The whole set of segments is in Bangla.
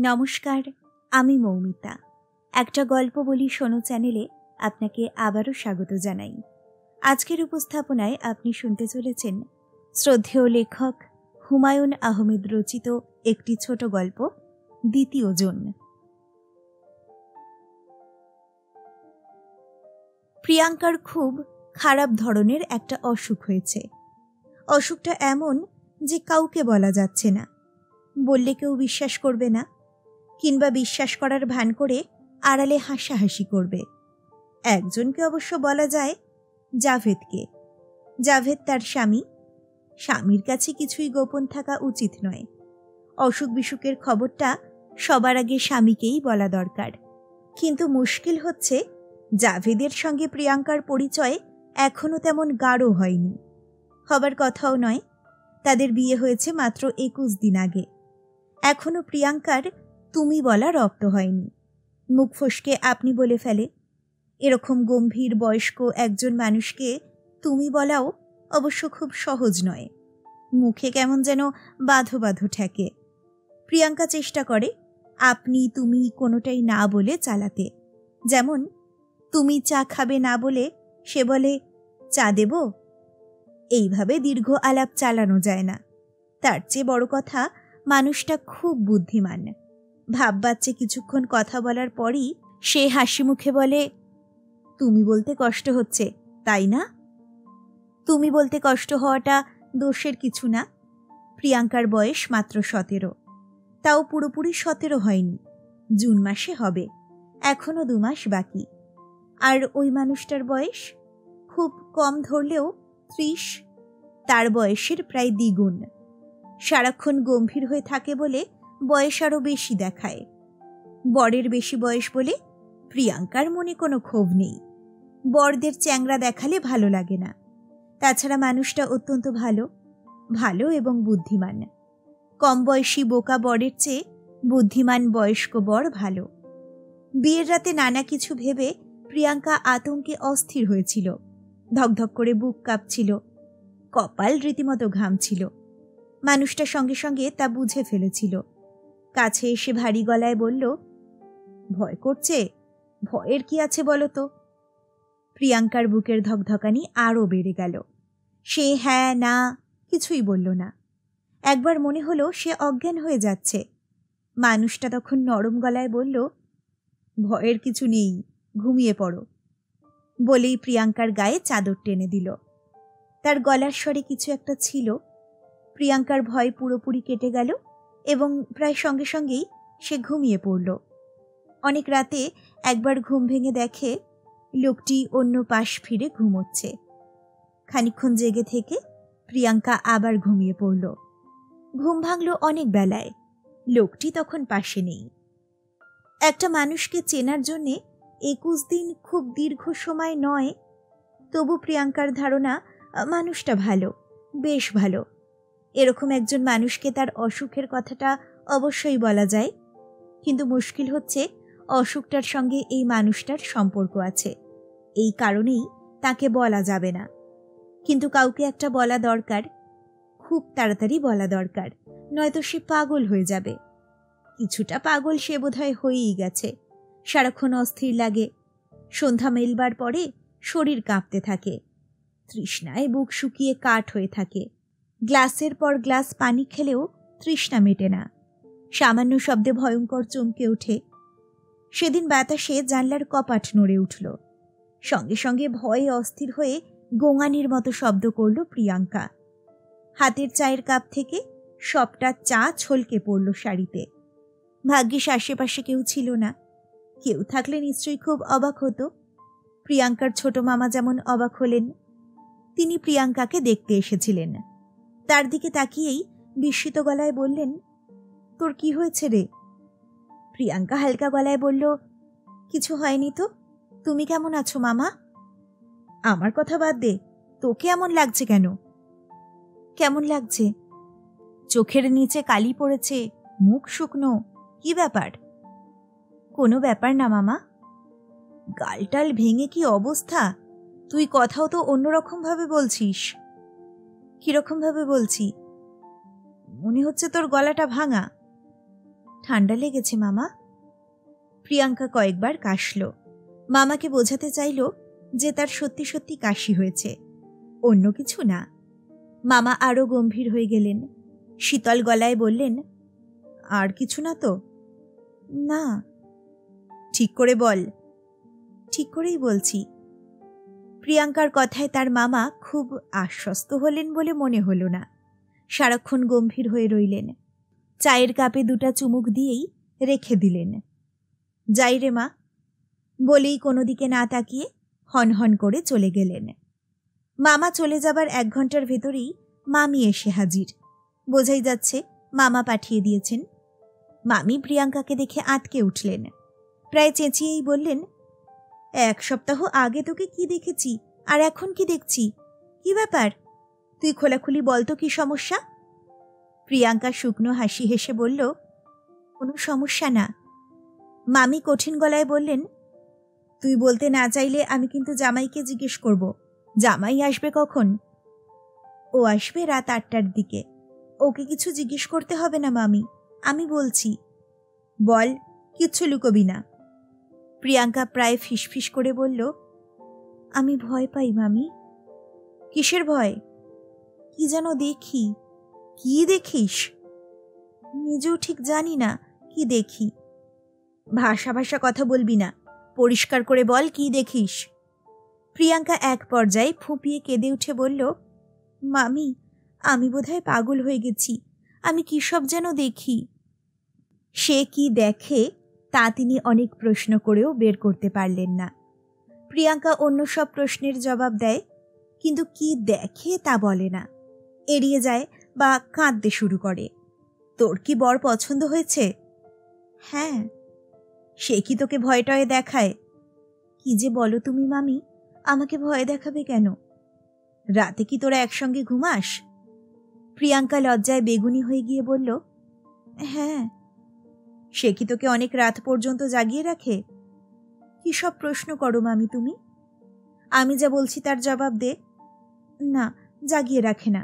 নমস্কার, আমি মৌমিতা। একটা গল্প বলি শোনো চ্যানেলে আপনাকে আবারও স্বাগত জানাই। আজকের উপস্থাপনায় আপনি শুনতে চলেছেন শ্রদ্ধেয় লেখক হুমায়ুন আহমেদ রচিত একটি ছোট গল্প, দ্বিতীয় জন। প্রিয়াঙ্কার খুব খারাপ ধরনের একটা অসুখ হয়েছে। অসুখটা এমন যে কাউকে বলা যাচ্ছে না, বললে কেউ বিশ্বাস করবে না, কিংবা বিশ্বাস করার ভান করে আড়ালে হাসাহাসি করবে। একজনকে অবশ্য বলা যায়, জাভেদকে। জাভেদ তার স্বামী। স্বামীর কাছে কিছুই গোপন থাকা উচিত নয়। অসুখ বিসুখের খবরটা সবার আগে স্বামীকেই বলা দরকার। কিন্তু মুশকিল হচ্ছে, জাভেদের সঙ্গে প্রিয়াঙ্কার পরিচয় এখনো তেমন গাঢ় হয়নি, হবার কথাও নয়। তাদের বিয়ে হয়েছে মাত্র 21 দিন আগে। এখনো প্রিয়াঙ্কার তুমি বলা রপ্ত হয়নি। মুখ ফসকে আপনি বলে ফেলে। এরকম গম্ভীর বয়স্ক একজন মানুষকে তুমি বলাও অবশ্য খুব সহজ নয়। মুখে কেমন যেন বাঁধো বাঁধো ঠেকে। প্রিয়াঙ্কা চেষ্টা করে আপনি তুমি কোনোটাই না বলে চালাতে। যেমন, তুমি চা খাবে না বলে সে বলে, চা দেব। এইভাবে দীর্ঘ আলাপ চালানো যায় না। তার চেয়ে বড় কথা, মানুষটা খুব বুদ্ধিমান। ভাববাচ্চে কিছুক্ষণ কথা বলার পরই সে হাসি মুখে বলে, তুমি বলতে কষ্ট হচ্ছে, তাই না? তুমি বলতে কষ্ট হওয়াটা দোষের কিছু না। প্রিয়াঙ্কার বয়স মাত্র 17, তাও পুরোপুরি 17 হয়নি। জুন মাসে হবে, এখনো 2 মাস বাকি। আর ওই মানুষটার বয়স খুব কম ধরলেও 30, তার বয়সের প্রায় দ্বিগুণ। সারাক্ষণ গম্ভীর হয়ে থাকে বলে বয়স আরও বেশি দেখায়। বরের বেশি বয়স বলে প্রিয়াঙ্কার মনে কোনো ক্ষোভ নেই। বরদের চ্যাংড়া দেখালে ভালো লাগে না। তাছাড়া মানুষটা অত্যন্ত ভালো এবং বুদ্ধিমান। কম বয়সী বোকা বরের চেয়ে বুদ্ধিমান বয়স্ক বর ভালো। বিয়ের রাতে নানা কিছু ভেবে প্রিয়াঙ্কা আতঙ্কে অস্থির হয়েছিল। ধকধক করে বুক কাঁপছিল, কপাল রীতিমতো ঘামছিল। মানুষটার সঙ্গে সঙ্গে তা বুঝে ফেলেছিল। কাছে এসে ভারী গলায় বলল, ভয় করছে? ভয়ের কি আছে বলো তো? প্রিয়াঙ্কার বুকের ধকধকানি আরও বেড়ে গেল। সে হ্যাঁ না কিছুই বলল না। একবার মনে হলো সে অজ্ঞান হয়ে যাচ্ছে। মানুষটা তখন নরম গলায় বলল, ভয়ের কিছু নেই, ঘুমিয়ে পড়ো। বলেই প্রিয়াঙ্কার গায়ে চাদর টেনে দিল। তার গলার স্বরে কিছু একটা ছিল। প্রিয়াঙ্কার ভয় পুরোপুরি কেটে গেল এবং প্রায় সঙ্গে সঙ্গেই সে ঘুমিয়ে পড়ল। অনেক রাতে একবার ঘুম ভেঙে দেখে লোকটি অন্য পাশ ফিরে ঘুমোচ্ছে। খানিকক্ষণ জেগে থেকে প্রিয়াঙ্কা আবার ঘুমিয়ে পড়ল। ঘুম ভাঙল অনেক বেলায়। লোকটি তখন পাশে নেই। একটা মানুষকে চেনার জন্যে 21 দিন খুব দীর্ঘ সময় নয়। তবু প্রিয়াঙ্কার ধারণা মানুষটা ভালো, বেশ ভালো। এরকম একজন মানুষকে তার অসুখের কথাটা অবশ্যই বলা যায়। কিন্তু মুশকিল হচ্ছে, অসুখটার সঙ্গে এই মানুষটার সম্পর্ক আছে। এই কারণেই তাকে বলা যাবে না। কিন্তু কাউকে একটা বলা দরকার, খুব তাড়াতাড়ি বলা দরকার, নয়তো সে পাগল হয়ে যাবে। কিছুটা পাগল সে বোধহয় হয়েই গেছে। সারাক্ষণ অস্থির লাগে। সন্ধ্যা মেলবার পরে শরীর কাঁপতে থাকে। তৃষ্ণায় বুক শুকিয়ে কাঠ হয়ে থাকে। গ্লাসের পর গ্লাস পানি খেলেও তৃষ্ণা মেটে না। সামান্য শব্দে ভয়ঙ্কর চমকে ওঠে। সেদিন বাতাসে জানলার কপাট নড়ে উঠল। সঙ্গে সঙ্গে ভয়ে অস্থির হয়ে গোঙানির মতো শব্দ করল প্রিয়াঙ্কা। হাতের চায়ের কাপ থেকে সবটা চা ছলকে পড়ল শাড়িতে। ভাগ্যিস আশেপাশে কেউ ছিল না। কেউ থাকলে নিশ্চয়ই খুব অবাক হতো। প্রিয়াঙ্কার ছোট মামা যেমন অবাক হলেন। তিনি প্রিয়াঙ্কাকে দেখতে এসেছিলেন। তার দিকে তাকিয়েই বিস্মিত গলায় বললেন, তোর কি হয়েছে রে? প্রিয়াঙ্কা হালকা গলায় বলল, কিছু হয়নি তো। তুমি কেমন আছো মামা? আমার কথা বাদ দে, তোকে এমন লাগছে কেন? কেমন লাগছে? চোখের নিচে কালি পড়েছে, মুখ শুকনো, কি ব্যাপার? কোনো ব্যাপার না মামা। গালটাল ভেঙে কি অবস্থা? তুই কথাও তো অন্যরকম ভাবে বলছিস। কিরকম ভাবে বলছি? মনে হচ্ছে তোর গলাটা ভাঙা। ঠান্ডা লেগেছে মামা। প্রিয়াঙ্কা কয়েকবার কাশল। মামাকে বোঝাতে চাইল যে তার সত্যি সত্যি কাশি হয়েছে, অন্য কিছু না। মামা আরও গম্ভীর হয়ে গেলেন, শীতল গলায় বললেন, আর কিছু না তো? না। ঠিক করে বল। ঠিক করেই বলছি। প্রিয়াঙ্কার কথায় তার মামা খুব আশ্বস্ত হলেন বলে মনে হল না। সারাক্ষণ গম্ভীর হয়ে রইলেন। চায়ের কাপে 2টা চুমুক দিয়েই রেখে দিলেন। যাই রে মা বলেই কোনো দিকে না তাকিয়ে হনহন করে চলে গেলেন। মামা চলে যাবার 1 ঘন্টার ভেতরেই মামি এসে হাজির। বোঝাই যাচ্ছে মামা পাঠিয়ে দিয়েছেন। মামি প্রিয়াঙ্কাকে দেখে আঁতকে উঠলেন। প্রায় চেঁচিয়েই বললেন, 1 সপ্তাহ আগে তোকে কি দেখেছি আর এখন কি দেখছি? কি ব্যাপার? তুই খোলাখুলি বল তো, কি সমস্যা? প্রিয়াঙ্কা শুকনো হাসি হেসে বলল, কোনো সমস্যা না। মামি কঠিন গলায় বললেন, তুই বলতে না চাইলে আমি কিন্তু জামাইকে জিজ্ঞেস করব, জামাই আসবে কখন? ও আসবে রাত 8টার দিকে। ওকে কিছু জিজ্ঞেস করতে হবে না মামি, আমি বলছি। বল, কিচ্ছু লুকোবি না। প্রিয়াঙ্কা প্রায় ফিসফিস করে বলল, আমি ভয় পাই মামি। কিসের ভয়? কি যেন দেখি। কি দেখিস? নিজেও ঠিক জানি না কি দেখি। ভাষা ভাষা কথা বলবি না, পরিষ্কার করে বল কি দেখিস। প্রিয়াঙ্কা এক পর্যায়ে ফুঁপিয়ে কেঁদে উঠে বলল, মামি, আমি বোধহয় পাগল হয়ে গেছি। আমি কি সব যেন দেখি। সে কি দেখে তা তিনি অনেক প্রশ্ন করেও বের করতে পারলেন না। প্রিয়াঙ্কা অন্য সব প্রশ্নের জবাব দেয়, কিন্তু কি দেখে তা বলে না, এড়িয়ে যায় বা কাঁদতে শুরু করে। তোর কি বর পছন্দ হয়েছে? হ্যাঁ। সে কি তোকে ভয় টয়ে দেখায়? কি যে বলো তুমি মামি, আমাকে ভয় দেখাবে কেন? রাতে কি তোরা একসঙ্গে ঘুমাস? প্রিয়াঙ্কা লজ্জায় বেগুনি হয়ে গিয়ে বলল, হ্যাঁ। সে কি তোকে অনেক রাত পর্যন্ত জাগিয়ে রাখে? কি সব প্রশ্ন করো মামি তুমি? আমি যা বলছি তার জবাব দে। না, জাগিয়ে রাখে না।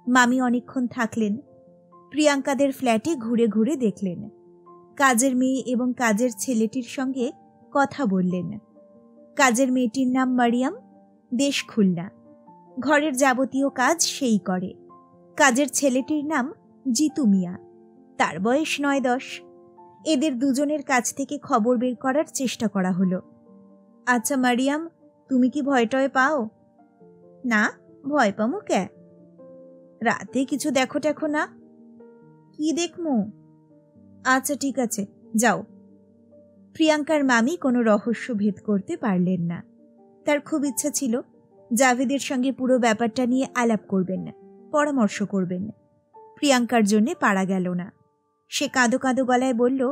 মামি অনেকক্ষণ থাকলেন। প্রিয়াঙ্কাদের ফ্ল্যাটে ঘুরে ঘুরে দেখলেন। কাজের মেয়ে এবং কাজের ছেলেটির সঙ্গে কথা বললেন। কাজের মেয়েটির নাম মারিয়াম, দেশ খুলনা। ঘরের যাবতীয় কাজ সেই করে। কাজের ছেলেটির নাম জিতু মিয়া, তার বয়স 9-10। এদের দুজনের কাছ থেকে খবর বের করার চেষ্টা করা হলো। আচ্ছা মারিয়াম, তুমি কি ভয় টয় পাও? না, ভয় পামু কে? রাতে কিছু দেখো টেখো না? কি দেখমু? আচ্ছা ঠিক আছে, যাও। প্রিয়াঙ্কার মামি কোনো রহস্য ভেদ করতে পারলেন না। তার খুব ইচ্ছা ছিল জাভেদের সঙ্গে পুরো ব্যাপারটা নিয়ে আলাপ করবেন, পরামর্শ করবেন। প্রিয়াঙ্কার জন্যে পারা গেল না। সে কাঁদো কাঁদো গলায় বলল,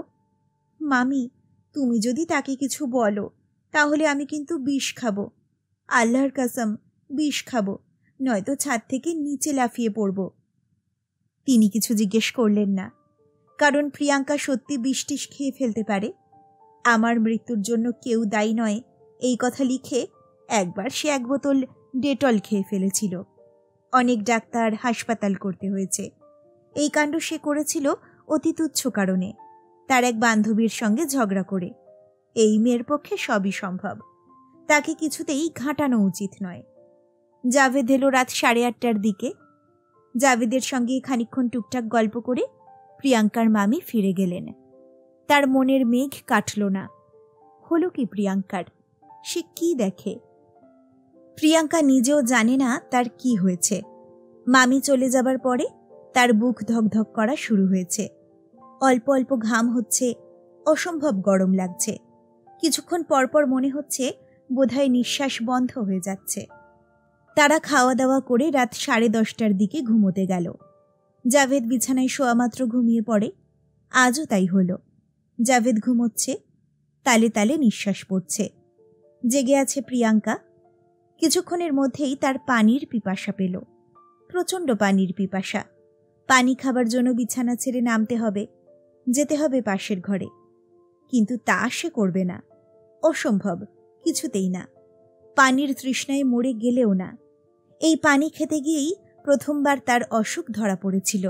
মামি, তুমি যদি তাকে কিছু বলো তাহলে আমি কিন্তু বিষ খাবো। আল্লাহর কসম, বিষ খাবো, নয়তো ছাদ থেকে নিচে লাফিয়ে পড়ব। তিনি কিছু জিজ্ঞেস করলেন না, কারণ প্রিয়াঙ্কা সত্যি বিষ-টিষ খেয়ে ফেলতে পারে। আমার মৃত্যুর জন্য কেউ দায়ী নয় এই কথা লিখে একবার সে 1 বোতল ডেটল খেয়ে ফেলেছিল। অনেক ডাক্তার, হাসপাতাল করতে হয়েছে। এই কাণ্ড সে করেছিল অতি তুচ্ছ কারণে, তার এক বান্ধবীর সঙ্গে ঝগড়া করে। এই মেয়ের পক্ষে সবই সম্ভব, তাকে কিছুতেই ঘাঁটানো উচিত নয়। জাভেদ এলো রাত 8:30টার দিকে। জাভেদের সঙ্গে খানিকক্ষণ টুকটাক গল্প করে প্রিয়াঙ্কার মামি ফিরে গেলেন। তার মনের মেঘ কাটল না। হলো কি প্রিয়াঙ্কার? সে কি দেখে? প্রিয়াঙ্কা নিজেও জানে না তার কি হয়েছে। মামি চলে যাবার পরে তার বুক ধকধক করা শুরু হয়েছে। অল্প অল্প ঘাম হচ্ছে, অসম্ভব গরম লাগছে। কিছুক্ষণ পরপর মনে হচ্ছে বোধহয় নিঃশ্বাস বন্ধ হয়ে যাচ্ছে। তারা খাওয়া দাওয়া করে রাত 10:30টার দিকে ঘুমোতে গেল। জাভেদ বিছানায় শোয়া মাত্র ঘুমিয়ে পড়ে। আজও তাই হলো। জাভেদ ঘুমোচ্ছে, তালে তালে নিঃশ্বাস পড়ছে। জেগে আছে প্রিয়াঙ্কা। কিছুক্ষণের মধ্যেই তার পানির পিপাসা পেল, প্রচণ্ড পানির পিপাসা। পানি খাবার জন্য বিছানা ছেড়ে নামতে হবে, যেতে হবে পাশের ঘরে। কিন্তু তা সে করবে না, অসম্ভব, কিছুতেই না। পানির তৃষ্ণায় মরে গেলেও না। এই পানি খেতে গিয়েই প্রথমবার তার অসুখ ধরা পড়েছিল।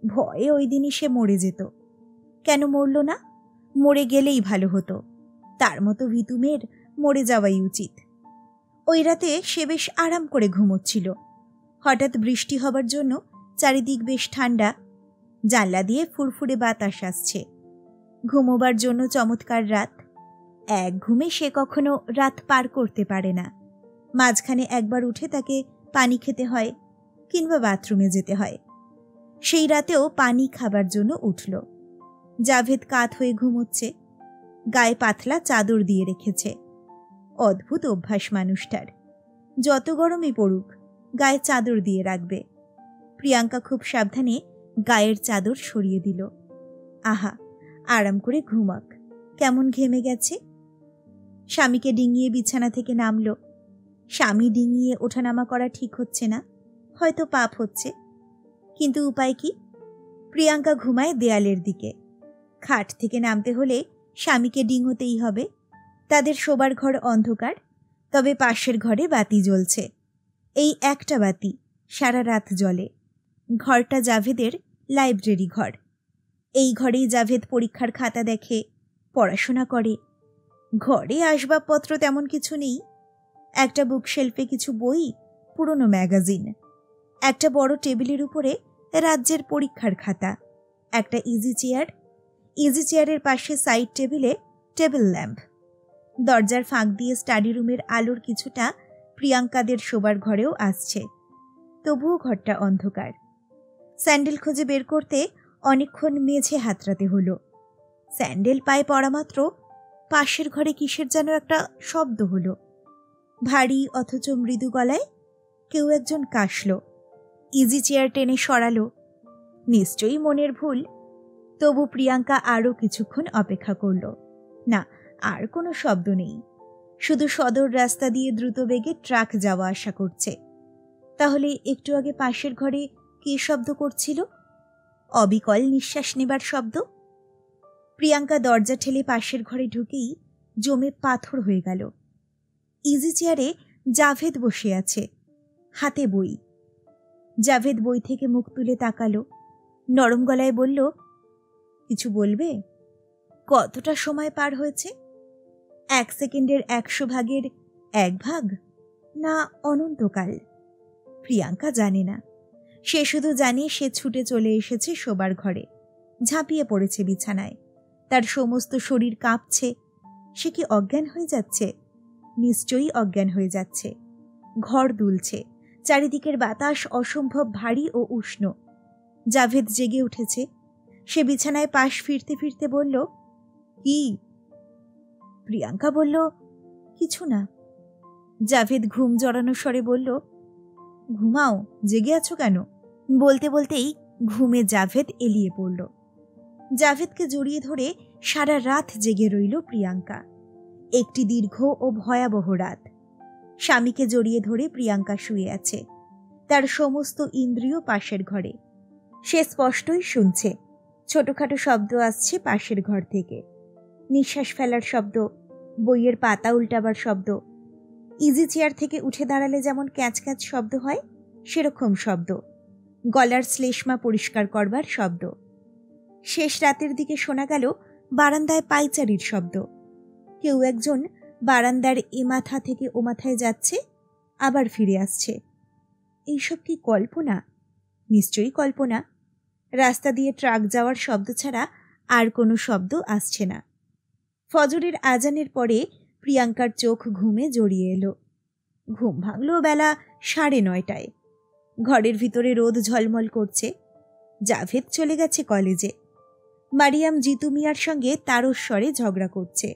ভয়ে ওই দিনই সে মরে যেত। কেন মরল না? মরে গেলেই ভালো হতো। তার মতো ভীতু মেয়ের মরে যাওয়াই উচিত। ওই রাতে সে বেশ আরাম করে ঘুমোচ্ছিল। হঠাৎ বৃষ্টি হবার জন্য চারিদিক বেশ ঠান্ডা। জানলা দিয়ে ফুরফুরে বাতাস আসছে। ঘুমোবার জন্য চমৎকার রাত। এক ঘুমে সে কখনো রাত পার করতে পারে না। মাঝখানে একবার উঠে তাকে পানি খেতে হয় কিংবা বাথরুমে যেতে হয়। সেই রাতেও পানি খাবার জন্য উঠল। জাভেদ কাত হয়ে ঘুমোচ্ছে। গায়ে পাতলা চাদর দিয়ে রেখেছে। অদ্ভুত অভ্যাস মানুষটার। যত গরমই পড়ুক গায়ে চাদর দিয়ে রাখবে। প্রিয়াঙ্কা খুব সাবধানে গায়ের চাদর সরিয়ে দিল। আহা, আরাম করে ঘুমাক, কেমন ঘেমে গেছে। স্বামীকে ডিঙিয়ে বিছানা থেকে নামল। স্বামী ডিঙিয়ে ওঠানামা করা ঠিক হচ্ছে না, হয়তো পাপ হচ্ছে, কিন্তু উপায় কি? প্রিয়াঙ্কা ঘুমায় দেয়ালের দিকে। খাট থেকে নামতে হলে স্বামীকে ডিঙোতেই হবে। তাদের শোবার ঘর অন্ধকার, তবে পাশের ঘরে বাতি জ্বলছে। এই একটা বাতি সারা রাত জ্বলে। ঘরটা জাভেদের লাইব্রেরি ঘর। এই ঘরেই জাভেদ পরীক্ষার খাতা দেখে, পড়াশোনা করে। ঘরে আসবাবপত্র তেমন কিছু নেই। একটা বুকশেলফে কিছু বই, পুরনো ম্যাগাজিন। একটা বড় টেবিলের উপরে রাজ্যের পরীক্ষার খাতা। একটা ইজি চেয়ার। ইজি চেয়ারের পাশে সাইড টেবিলে টেবিল ল্যাম্প। দরজার ফাঁক দিয়ে স্টাডি রুমের আলোর কিছুটা প্রিয়াঙ্কাদের শোবার ঘরেও আসছে। তবুও ঘরটা অন্ধকার। স্যান্ডেল খুঁজে বের করতে অনেকক্ষণ মেঝে হাতড়াতে হলো। স্যান্ডেল পায়ে পড়া মাত্র পাশের ঘরে কিসের যেন একটা শব্দ হলো। ভারী অথচ মৃদু গলায় কেউ একজন কাশল। ইজি চেয়ার টেনে সরালো। নিশ্চয়ই মনের ভুল। তবু প্রিয়াঙ্কা আরও কিছুক্ষণ অপেক্ষা করল। না, আর কোনো শব্দ নেই। শুধু সদর রাস্তা দিয়ে দ্রুত বেগে ট্রাক যাওয়া আসা করছে। তাহলে একটু আগে পাশের ঘরে কে শব্দ করছিল? অবিকল নিঃশ্বাস নেবার শব্দ। প্রিয়াঙ্কা দরজা ঠেলে পাশের ঘরে ঢুকেই জমে পাথর হয়ে গেল। ইজি চেয়ারে জাভেদ বসে আছে, হাতে বই। জাভেদ বই থেকে মুখ তুলে তাকালো, নরম গলায় বলল, কিছু বলবে? কতটা সময় পার হয়েছে? 1 সেকেন্ডের 100 ভাগের 1 ভাগ, না অনন্তকাল? প্রিয়াঙ্কা জানে না। সে শুধু জানে সে ছুটে চলে এসেছে শোবার ঘরে, ঝাঁপিয়ে পড়েছে বিছানায়। তার সমস্ত শরীর কাঁপছে। সে কি অজ্ঞান হয়ে যাচ্ছে? নিশ্চয়ই অজ্ঞান হয়ে যাচ্ছে। ঘর দুলছে। চারিদিকের বাতাস অসম্ভব ভারী ও উষ্ণ। জাভেদ জেগে উঠেছে। সে বিছানায় পাশ ফিরতে ফিরতে বলল, কি? প্রিয়াঙ্কা বলল, কিছু না। জাভেদ ঘুম জড়ানো স্বরে বলল, ঘুমাও, জেগে আছো কেন? বলতে বলতেই ঘুমে জাভেদ এলিয়ে পড়ল। জাভেদকে জড়িয়ে ধরে সারা রাত জেগে রইল প্রিয়াঙ্কা। একটি দীর্ঘ ও ভয়াবহ রাত। স্বামীকে জড়িয়ে ধরে প্রিয়াঙ্কা শুয়ে আছে। তার সমস্ত ইন্দ্রিয় পাশের ঘরে। সে স্পষ্টই শুনছে। ছোটখাটো শব্দ আসছে পাশের ঘর থেকে। নিঃশ্বাস ফেলার শব্দ, বইয়ের পাতা উল্টাবার শব্দ। ইজি চেয়ার থেকে উঠে দাঁড়ালে যেমন ক্যাচ ক্যাচ শব্দ হয়, সেরকম শব্দ। গলার শ্লেষ্মা পরিষ্কার করবার শব্দ। শেষ রাতের দিকে শোনা গেল বারান্দায় পায়চারির শব্দ। কেউ একজন বারান্দার এ মাথা থেকে ও মাথায় যাচ্ছে, আবার ফিরে আসছে। এইসব কি কল্পনা? নিশ্চয়ই কল্পনা। রাস্তা দিয়ে ট্রাক যাওয়ার শব্দ ছাড়া আর কোনো শব্দ আসছে না। ফজরের আজানের পরে প্রিয়াঙ্কার চোখ ঘুমে জড়িয়ে এলো। ঘুম ভাঙল বেলা 9:30টায়। ঘরের ভিতরে রোদ ঝলমল করছে। জাভেদ চলে গেছে কলেজে। মারিয়াম জিতু মিয়ার সঙ্গে তারস্বরে ঝগড়া করছে।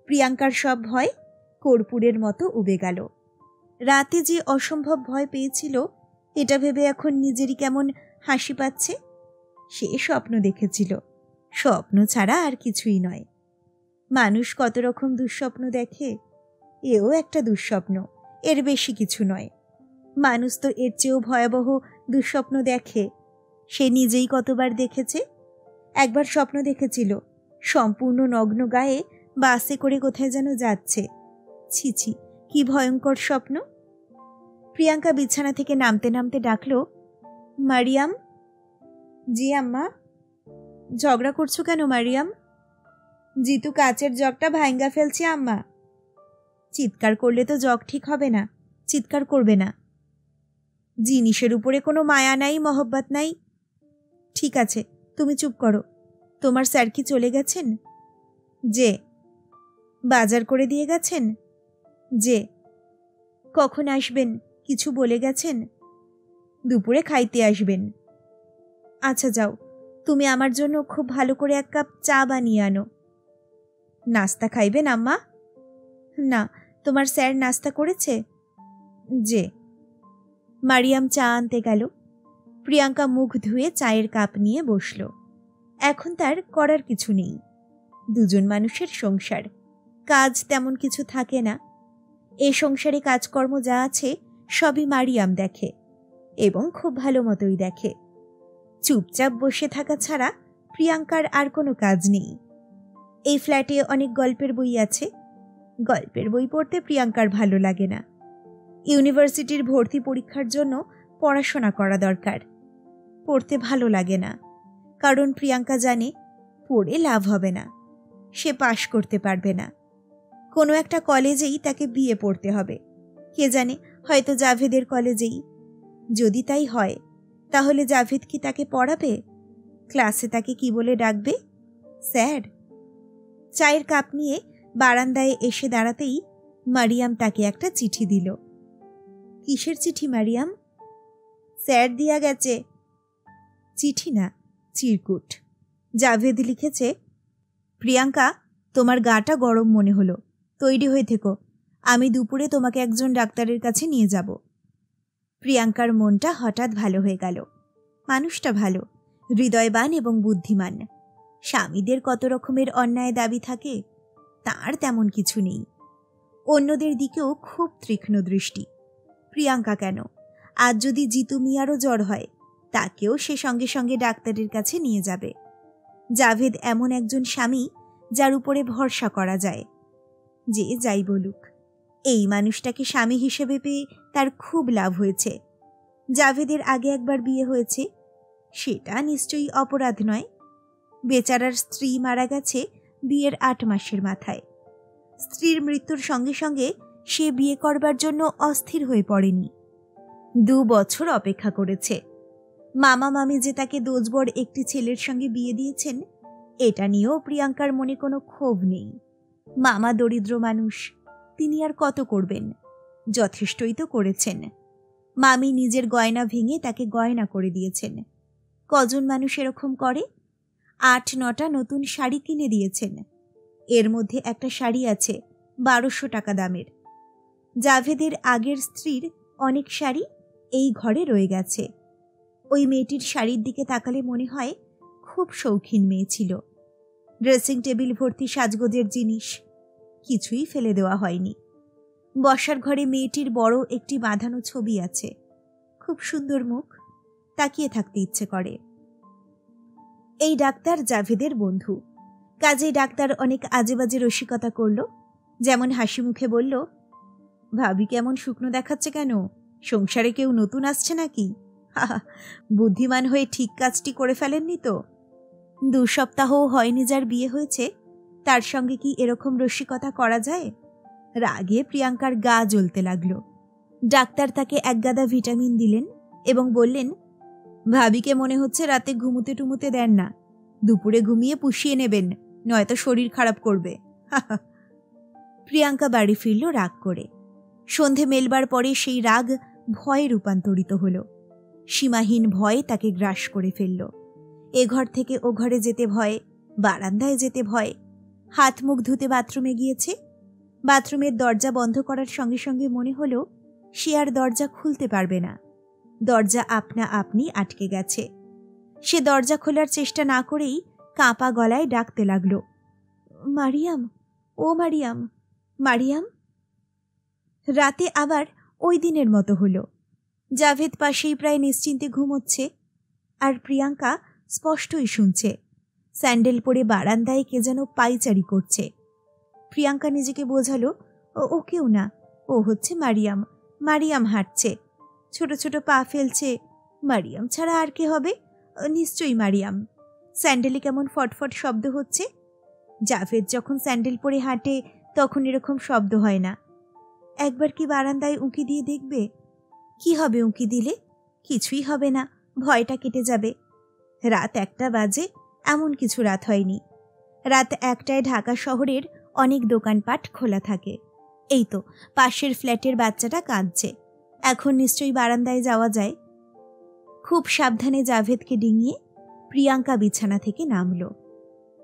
প্রিয়াঙ্কার সব ভয় কর্পূরের মতো উবে গেল। রাতে যে অসম্ভব ভয় পেয়েছিল, এটা ভেবে এখন নিজেরই কেমন হাসি পাচ্ছে। সে স্বপ্ন দেখেছিল। স্বপ্ন ছাড়া আর কিছুই নয়। মানুষ কত রকম দুঃস্বপ্ন দেখে, এও একটা দুঃস্বপ্ন, এর বেশি কিছু নয়। মানুষ তো এর চেয়েও ভয়াবহ দুঃস্বপ্ন দেখে। সে নিজেই কতবার দেখেছে। একবার স্বপ্ন দেখেছিল সম্পূর্ণ নগ্ন গায়ে বাসে করে কোথায় যেন যাচ্ছে। ছি ছি, কি ভয়ঙ্কর স্বপ্ন। প্রিয়াঙ্কা বিছানা থেকে নামতে নামতে ডাকল, মারিয়াম। জি আম্মা। ঝগড়া করছো কেন মারিয়াম? জিতু কাচের জগটা ভাঙ্গা ফেলছে আম্মা। চিৎকার করলে তো জগ ঠিক হবে না, চিৎকার করবে না। জিনিসের উপরে কোনো মায়া নাই, মহব্বত নাই। ঠিক আছে, তুমি চুপ করো। তোমার স্যার কি চলে গেছেন? যে। বাজার করে দিয়ে গেছেন? যে। কখন আসবেন কিছু বলে গেছেন? দুপুরে খাইতে আসবেন। আচ্ছা যাও, তুমি আমার জন্য খুব ভালো করে এক কাপ চা বানিয়ে আনো। নাস্তা খাইবেন আম্মা? না, তোমার স্যার নাস্তা করেছে? যে। মারিয়াম চা আনতে গেল। প্রিয়াঙ্কা মুখ ধুয়ে চায়ের কাপ নিয়ে বসল। এখন তার করার কিছু নেই। দুজন মানুষের সংসার, কাজ তেমন কিছু থাকে না। এ সংসারে কাজকর্ম যা আছে সবই মারিয়াম দেখে, এবং খুব ভালো মতোই দেখে। চুপচাপ বসে থাকা ছাড়া প্রিয়াঙ্কার আর কোনো কাজ নেই। এই ফ্ল্যাটে অনেক গল্পের বই আছে। গল্পের বই পড়তে প্রিয়াঙ্কার ভালো লাগে না। ইউনিভার্সিটির ভর্তি পরীক্ষার জন্য পড়াশোনা করা দরকার। পড়তে ভালো লাগে না, কারণ প্রিয়াঙ্কা জানে পড়ে লাভ হবে না, সে পাশ করতে পারবে না। কোনো একটা কলেজেই তাকে বিয়ে পড়তে হবে, কে জানে হয়তো জাভেদের কলেজেই। যদি তাই হয় তাহলে জাভেদ কি তাকে পড়াবে? ক্লাসে তাকে কি বলে ডাকবে? স্যার। চায়ের কাপ নিয়ে বারান্দায় এসে দাঁড়াতেই মারিয়াম তাকে একটা চিঠি দিল। কিসের চিঠি মারিয়াম? স্যার দিয়া গেছে। চিঠি না, চিরকুট। জাভেদ লিখেছে, প্রিয়াঙ্কা, তোমার গাটা গরম মনে হলো, তৈরি হয়ে থেকো, আমি দুপুরে তোমাকে একজন ডাক্তারের কাছে নিয়ে যাব। প্রিয়াঙ্কার মনটা হঠাৎ ভালো হয়ে গেল। মানুষটা ভালো, হৃদয়বান এবং বুদ্ধিমান। স্বামীদের কত রকমের অন্যায় দাবি থাকে, তার তেমন কিছু নেই। অন্যদের দিকেও খুব তীক্ষ্ণ দৃষ্টি। প্রিয়াঙ্কা কেন, আজ যদি জিতু মিয়ারও জ্বর হয় তাকেও সে সঙ্গে সঙ্গে ডাক্তারের কাছে নিয়ে যাবে। জাভেদ এমন একজন স্বামী যার উপরে ভরসা করা যায়। যে যাই বলুক, এই মানুষটাকে স্বামী হিসেবে পেয়ে তার খুব লাভ হয়েছে। জাভেদের আগে একবার বিয়ে হয়েছে, সেটা নিশ্চয়ই অপরাধ নয়। বেচারার স্ত্রী মারা গেছে বিয়ের 8 মাসের মাথায়। স্ত্রীর মৃত্যুর সঙ্গে সঙ্গে সে বিয়ে করবার জন্য অস্থির হয়ে পড়েনি। 2 বছর অপেক্ষা করেছে। মামা মামি যে তাকে দোজবর একটি ছেলের সঙ্গে বিয়ে দিয়েছেন, এটা নিয়েও প্রিয়াঙ্কার মনে কোনো ক্ষোভ নেই। মামা দরিদ্র মানুষ, তিনি আর কত করবেন? যথেষ্টই তো করেছেন। মামি নিজের গয়না ভেঙে তাকে গয়না করে দিয়েছেন। কজন মানুষ এরকম করে? 8-9টা নতুন শাড়ি কিনে দিয়েছেন। এর মধ্যে একটা শাড়ি আছে 1200 টাকা দামের। জাভেদের আগের স্ত্রীর অনেক শাড়ি এই ঘরে রয়ে গেছে। ওই মেয়েটির শাড়ির দিকে তাকালে মনে হয় খুব শৌখিন মেয়ে ছিল। ড্রেসিং টেবিল ভর্তি সাজগোজের জিনিস, কিছুই ফেলে দেওয়া হয়নি। বসার ঘরে মেয়েটির বড় একটি বাঁধানো ছবি আছে, খুব সুন্দর মুখ, তাকিয়ে থাকতে ইচ্ছে করে। এই ডাক্তার জাভেদের বন্ধু, কাজেই ডাক্তার অনেক আজেবাজে রসিকতা করল। যেমন হাসি মুখে বলল, ভাবি কেমন শুকনো দেখাচ্ছে কেন? সংসারে কেউ নতুন আসছে নাকি? বুদ্ধিমান হয়ে ঠিক কাজটি করে ফেলেননি তো? 2 সপ্তাহও হয়নি যার বিয়ে হয়েছে, তার সঙ্গে কি এরকম রসিকতা করা যায়? রাগে প্রিয়াঙ্কার গা জ্বলতে লাগলো। ডাক্তার তাকে 1 গাদা ভিটামিন দিলেন এবং বললেন, ভাবিকে মনে হচ্ছে রাতে ঘুমুতে টুমুতে দেন না, দুপুরে ঘুমিয়ে পুষিয়ে নেবেন, নয়তো শরীর খারাপ করবে। প্রিয়াঙ্কা বাড়ি ফিরল রাগ করে। সন্ধে মেলবার পরে সেই রাগ ভয়ে রূপান্তরিত হল। সীমাহীন ভয় তাকে গ্রাস করে ফেলল। এ ঘর থেকে ও ঘরে যেতে ভয়, বারান্দায় যেতে ভয়। হাত মুখ ধুতে বাথরুমে গিয়েছে। বাথরুমের দরজা বন্ধ করার সঙ্গে সঙ্গে মনে হলো সে আর দরজা খুলতে পারবে না। দরজা আপনা আপনি আটকে গেছে। সে দরজা খোলার চেষ্টা না করেই কাঁপা গলায় ডাকতে লাগল, মারিয়াম, ও মারিয়াম, মারিয়াম। রাতে আবার ওই দিনের মতো হলো। জাভেদ পাশেই প্রায় নিশ্চিন্তে ঘুমোচ্ছে, আর প্রিয়াঙ্কা স্পষ্টই শুনছে স্যান্ডেল পরে বারান্দায় কে যেন পায়চারি করছে। প্রিয়াঙ্কা নিজেকে বোঝালো ও কেউ না, ও হচ্ছে মারিয়াম। মারিয়াম হাঁটছে, ছোট ছোট পা ফেলছে। মারিয়াম ছাড়া আর কে হবে? নিশ্চয়ই মারিয়াম। স্যান্ডেলে কেমন ফটফট শব্দ হচ্ছে। জাভেদ যখন স্যান্ডেল পরে হাঁটে তখন এরকম শব্দ হয় না। একবার কি বারান্দায় উঁকি দিয়ে দেখবে? কি হবে উঁকি দিলে? কিছুই হবে না, ভয়টা কেটে যাবে। রাত 1টা বাজে, এমন কিছু রাত হয়নি। রাত 1টায় ঢাকা শহরের অনেক দোকানপাট খোলা থাকে। এই তো পাশের ফ্ল্যাটের বাচ্চাটা কাঁদছে, এখন নিশ্চয়ই বারান্দায় যাওয়া যায়। খুব সাবধানে জাভেদকে ডিঙিয়ে প্রিয়াঙ্কা বিছানা থেকে নামল।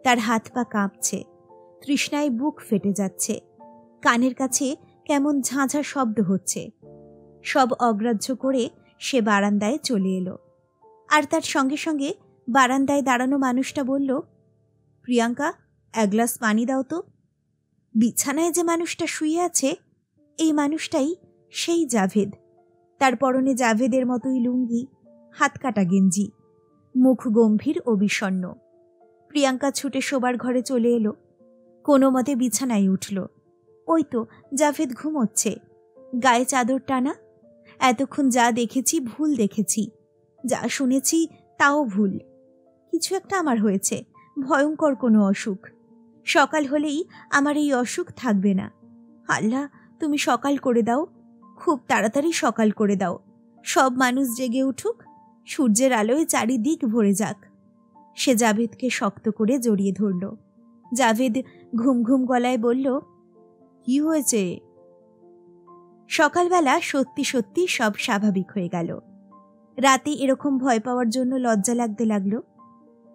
তার হাত পা কাঁপছে, তৃষ্ণায় বুক ফেটে যাচ্ছে, কানের কাছে কেমন ঝাঁঝা শব্দ হচ্ছে। সব অগ্রাহ্য করে সে বারান্দায় চলে এলো। আর তার সঙ্গে সঙ্গে বারান্দায় দাঁড়ানো মানুষটা বলল, প্রিয়াঙ্কা, 1 গ্লাস পানি দাও তো। বিছানায় যে মানুষটা শুয়ে আছে, এই মানুষটাই সেই জাভেদ। তার পরনে জাভেদের মতোই লুঙ্গি, হাত কাটা গেঞ্জি, মুখ গম্ভীর ও বিষণ্ণ। প্রিয়াঙ্কা ছুটে শোবার ঘরে চলে এলো, কোনো মতে বিছানায় উঠল। ওই তো জাভেদ ঘুমোচ্ছে, গায়ে চাদর টানা। এতক্ষণ যা দেখেছি ভুল দেখেছি, যা শুনেছি তাও ভুল। কিছু একটা আমার হয়েছে, ভয়ঙ্কর কোনো অসুখ। সকাল হলেই আমার এই অসুখ থাকবে না। আল্লাহ, তুমি সকাল করে দাও, খুব তাড়াতাড়ি সকাল করে দাও। সব মানুষ জেগে উঠুক, সূর্যের আলোয় চারিদিক ভরে যাক। সে জাভেদকে শক্ত করে জড়িয়ে ধরল। জাভেদ ঘুম ঘুম গলায় বলল, কি হয়েছে? সকালবেলা সত্যি সত্যি সব স্বাভাবিক হয়ে গেল। রাতে এরকম ভয় পাওয়ার জন্য লজ্জা লাগতে লাগলো।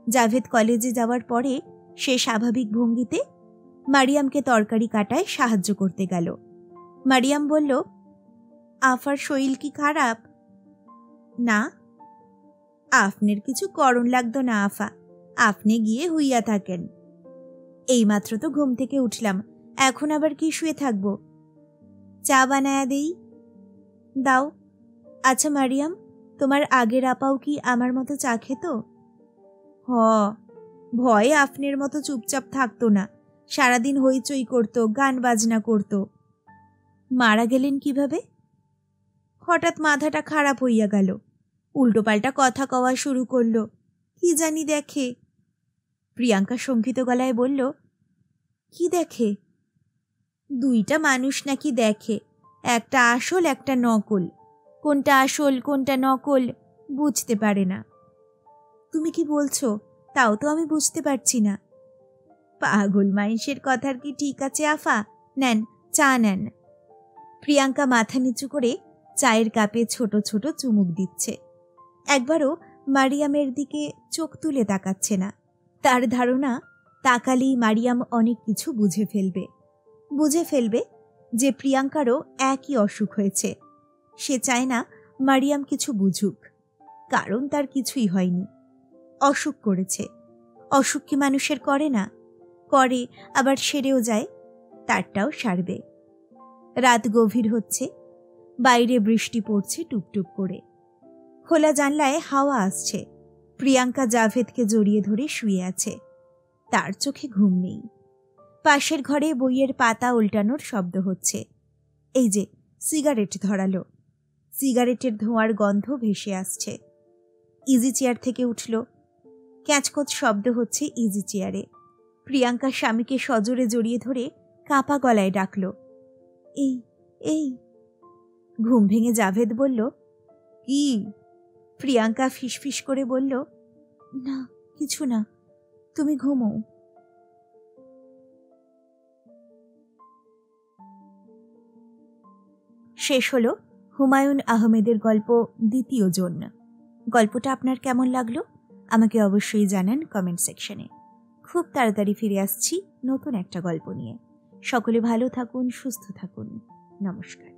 জাভেদ কলেজে যাওয়ার পরে সে স্বাভাবিক ভঙ্গিতে মারিয়ামকে তরকারি কাটায় সাহায্য করতে গেল। মারিয়াম বলল, আফার শরীর কি খারাপ? না। আপনার কিছু করণ লাগতো না আফা, আপনি গিয়ে হুইয়া থাকেন। এইমাত্র তো ঘুম থেকে উঠলাম, এখন আবার কি শুয়ে থাকব? চা বানায়া দেই? দাও। আচ্ছা মারিয়াম, তোমার আগের আপাও কি আমার মতো চা খেত? ভয়ে আপনার মতো চুপচাপ থাকতো না, সারাদিন হইচই করত, গান বাজনা করত। মারা গেলেন কিভাবে? হঠাৎ মাথাটা খারাপ হইয়া গেল, উল্টোপাল্টা কথা কওয়া শুরু করল, কি জানি দেখে। প্রিয়াঙ্কা শঙ্কিত গলায় বলল, কি দেখে? 2টা মানুষ নাকি দেখে, একটা আসল একটা নকল। কোনটা আসল কোনটা নকল বুঝতে পারে না। তুমি কি বলছো? তাও তো আমি বুঝতে পারছি না। পাগল মানুষের কথার কি ঠিক আছে আফা? নেন, চা নেন। প্রিয়াঙ্কা মাথা নিচু করে চায়ের কাপে ছোট ছোট চুমুক দিচ্ছে। একবারও মারিয়ামের দিকে চোখ তুলে তাকাচ্ছে না। তার ধারণা, তাকালেই মারিয়াম অনেক কিছু বুঝে ফেলবে যে প্রিয়াঙ্কারও একই অসুখ হয়েছে। সে চায় না মারিয়াম কিছু বুঝুক, কারণ তার কিছুই হয়নি। অসুখ করেছে, অসুখ কি মানুষের করে না? করে, আবার সেরেও যায়, তারটাও সারবে। রাত গভীর হচ্ছে, বাইরে বৃষ্টি পড়ছে টুপটুপ করে। খোলা জানলায় হাওয়া আসছে। প্রিয়াঙ্কা জাভেদকে জড়িয়ে ধরে শুয়ে আছে, তার চোখে ঘুম নেই। পাশের ঘরে বইয়ের পাতা উল্টানোর শব্দ হচ্ছে। এই যে সিগারেট ধরালো, সিগারেটের ধোঁয়ার গন্ধ ভেসে আসছে। ইজি চেয়ার থেকে উঠল, ক্যাঁচকোচ শব্দ হচ্ছে ইজি চেয়ারে। প্রিয়াঙ্কা স্বামীকে সজোরে জড়িয়ে ধরে কাঁপা গলায় ডাকল, এই এই। ঘুম ভেঙে জাভেদ বলল, কি? প্রিয়াঙ্কা ফিসফিস করে বলল, না কিছু না, তুমি ঘুমো। শেষ হলো হুমায়ুন আহমেদের গল্প দ্বিতীয় জন। গল্পটা আপনার কেমন লাগলো আমাকে অবশ্যই জানান কমেন্ট সেকশনে। খুব তাড়াতাড়ি ফিরে আসছি নতুন একটা গল্প নিয়ে। সকলে ভালো থাকুন, সুস্থ থাকুন। নমস্কার।